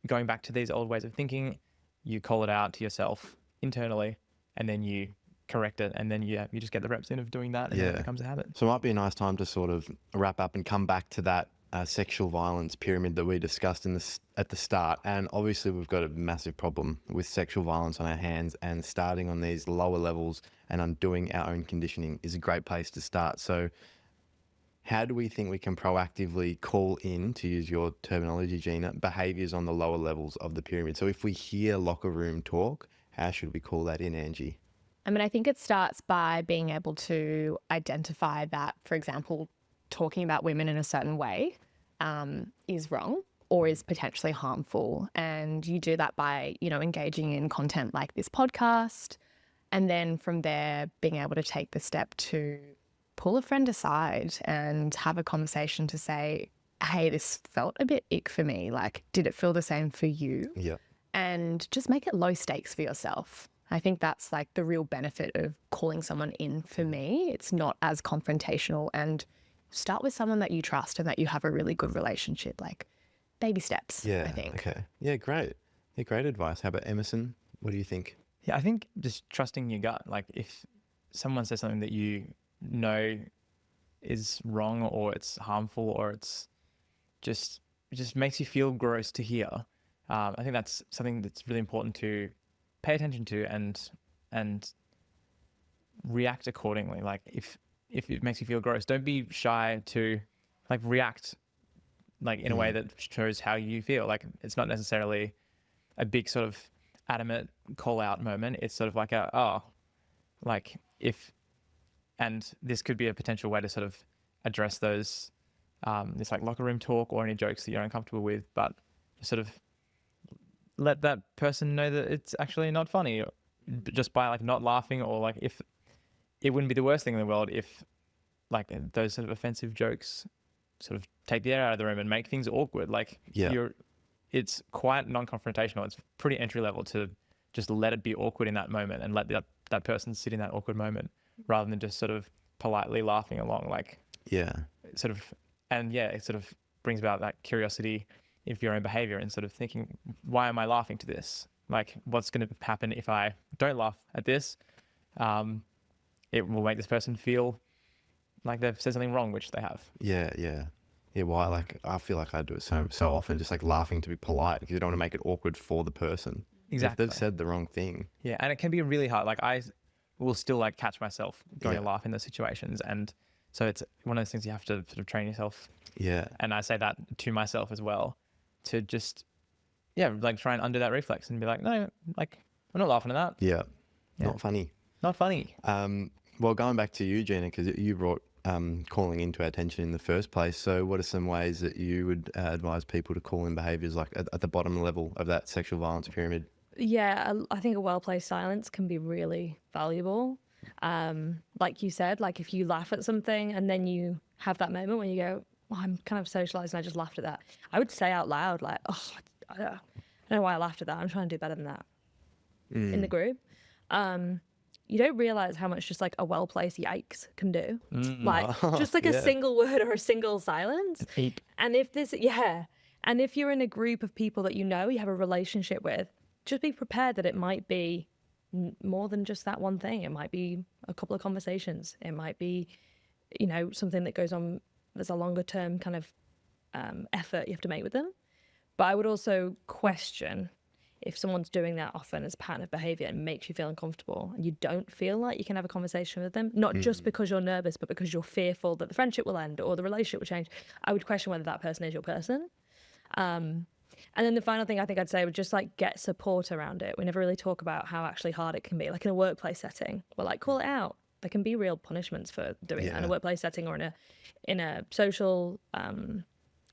going back to these old ways of thinking. You call it out to yourself internally, and then you correct it, and then you just get the reps in of doing that, and then it becomes a habit. So it might be a nice time to sort of wrap up and come back to that sexual violence pyramid that we discussed at the start. And obviously we've got a massive problem with sexual violence on our hands, and starting on these lower levels and undoing our own conditioning is a great place to start. So how do we think we can proactively call in, to use your terminology, Gina, behaviours on the lower levels of the pyramid? So if we hear locker room talk, how should we call that in, Angie? I mean, I think it starts by being able to identify that, for example, talking about women in a certain way is wrong or is potentially harmful. And you do that by, engaging in content like this podcast. And then from there, being able to take the step to pull a friend aside and have a conversation to say, hey, this felt a bit ick for me. Like, did it feel the same for you? Yeah. And just make it low stakes for yourself. I think that's like the real benefit of calling someone in for me. It's not as confrontational, and start with someone that you trust and that you have a really good relationship, like baby steps, I think. Okay. Yeah, great. Yeah, great advice. How about Emerson? What do you think? Yeah, I think just trusting your gut. Like, if someone says something that you know is wrong or it's harmful or it just makes you feel gross to hear, I think that's something that's really important to pay attention to and react accordingly. Like, if if it makes you feel gross, don't be shy to like react like in a way that shows how you feel. Like it's not necessarily a big sort of adamant call out moment. It's sort of like and this could be a potential way to sort of address those, this like locker room talk or any jokes that you're uncomfortable with, but sort of let that person know that it's actually not funny just by like not laughing, or like if it wouldn't be the worst thing in the world if like those sort of offensive jokes sort of take the air out of the room and make things awkward. Like it's quite non-confrontational. It's pretty entry level to just let it be awkward in that moment and let that person sit in that awkward moment rather than just sort of politely laughing along. Like, it sort of brings about that curiosity of your own behavior and sort of thinking, why am I laughing to this? Like, what's going to happen if I don't laugh at this? It will make this person feel like they've said something wrong, which they have. Yeah. Why? Like, I feel like I do it so often, just like laughing to be polite because you don't want to make it awkward for the person. Exactly. If they've said the wrong thing. Yeah, and it can be really hard. Like, I will still like catch myself going to laugh in those situations, and so it's one of those things you have to sort of train yourself. Yeah. And I say that to myself as well, to just like try and undo that reflex and be like, no, like I'm not laughing at that. Yeah. Not funny. Not funny. Well, going back to you, Gina, because you brought calling into our attention in the first place. So what are some ways that you would advise people to call in behaviours like at the bottom level of that sexual violence pyramid? Yeah, I think a well-placed silence can be really valuable. Like you said, like if you laugh at something and then you have that moment when you go, well, I'm kind of socialised and I just laughed at that. I would say out loud, like, oh, I don't know why I laughed at that. I'm trying to do better than that in the group. You don't realise how much just like a well-placed yikes can do. Like just like a single word or a single silence. And if you're in a group of people that you have a relationship with, just be prepared that it might be more than just that one thing. It might be a couple of conversations. It might be, something that goes on. There's a longer term kind of effort you have to make with them. But I would also question if someone's doing that often as a pattern of behaviour and makes you feel uncomfortable and you don't feel like you can have a conversation with them, not just because you're nervous, but because you're fearful that the friendship will end or the relationship will change, I would question whether that person is your person. And then the final thing I think I'd say would just like get support around it. We never really talk about how actually hard it can be. Like in a workplace setting, we're like, call it out. There can be real punishments for doing that in a workplace setting or in a social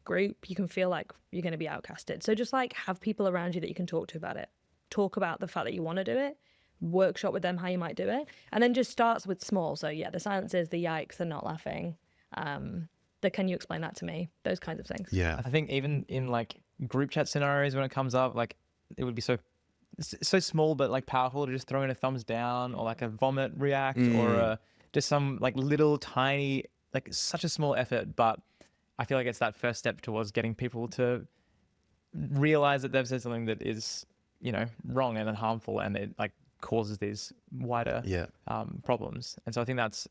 group. You can feel like you're going to be outcasted. So just like have people around you that you can talk to about it. Talk about the fact that you want to do it. Workshop with them how you might do it. And then just starts with small. So the silences, the yikes, the not laughing. Can you explain that to me? Those kinds of things. Yeah. I think even in like group chat scenarios when it comes up, like it would be so small but like powerful to just throw in a thumbs down or like a vomit react or just some like little tiny, like such a small effort, but I feel like it's that first step towards getting people to realize that they've said something that is, wrong and harmful, and it like causes these wider problems. And so I think that's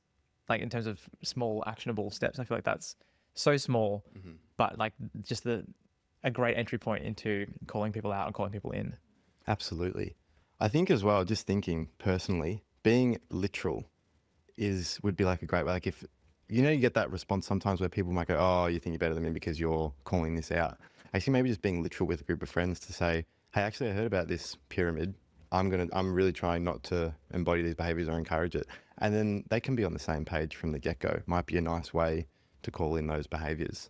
like in terms of small actionable steps, I feel like that's so small, but like just a great entry point into calling people out and calling people in. Absolutely. I think as well, just thinking personally, being literal would be like a great way. Like if, you get that response sometimes where people might go, oh, you think you're better than me because you're calling this out. Actually, maybe just being literal with a group of friends to say, hey, actually, I heard about this pyramid. I'm really trying not to embody these behaviors or encourage it. And then they can be on the same page from the get-go. Might be a nice way to call in those behaviors.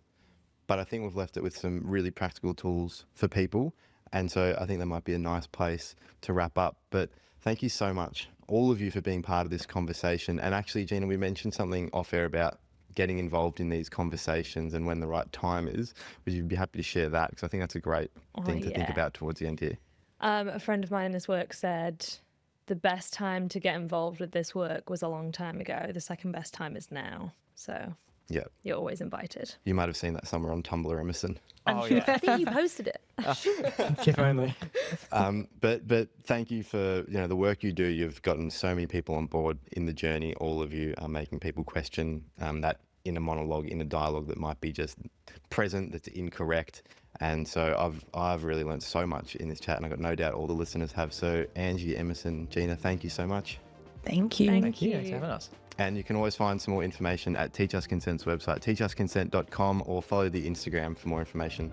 But I think we've left it with some really practical tools for people. And so I think that might be a nice place to wrap up. But thank you so much, all of you, for being part of this conversation. And actually, Gina, we mentioned something off air about getting involved in these conversations and when the right time is. Would you be happy to share that? Because I think that's a great thing to think about towards the end here. A friend of mine in this work said, the best time to get involved with this work was a long time ago. The second best time is now. So you're always invited. You might have seen that somewhere on Tumblr, Emerson. I think you posted it. If only. But thank you for the work you do. You've gotten so many people on board in the journey. All of you are making people question that inner monologue, inner dialogue that might be just present, that's incorrect. And so I've really learned so much in this chat, and I've got no doubt all the listeners have. So Angie, Emerson, Gina, thank you so much. Thank you. Thank you. Thanks for having us. And you can always find some more information at Teach Us Consent's website, teachusconsent.com, or follow the Instagram for more information.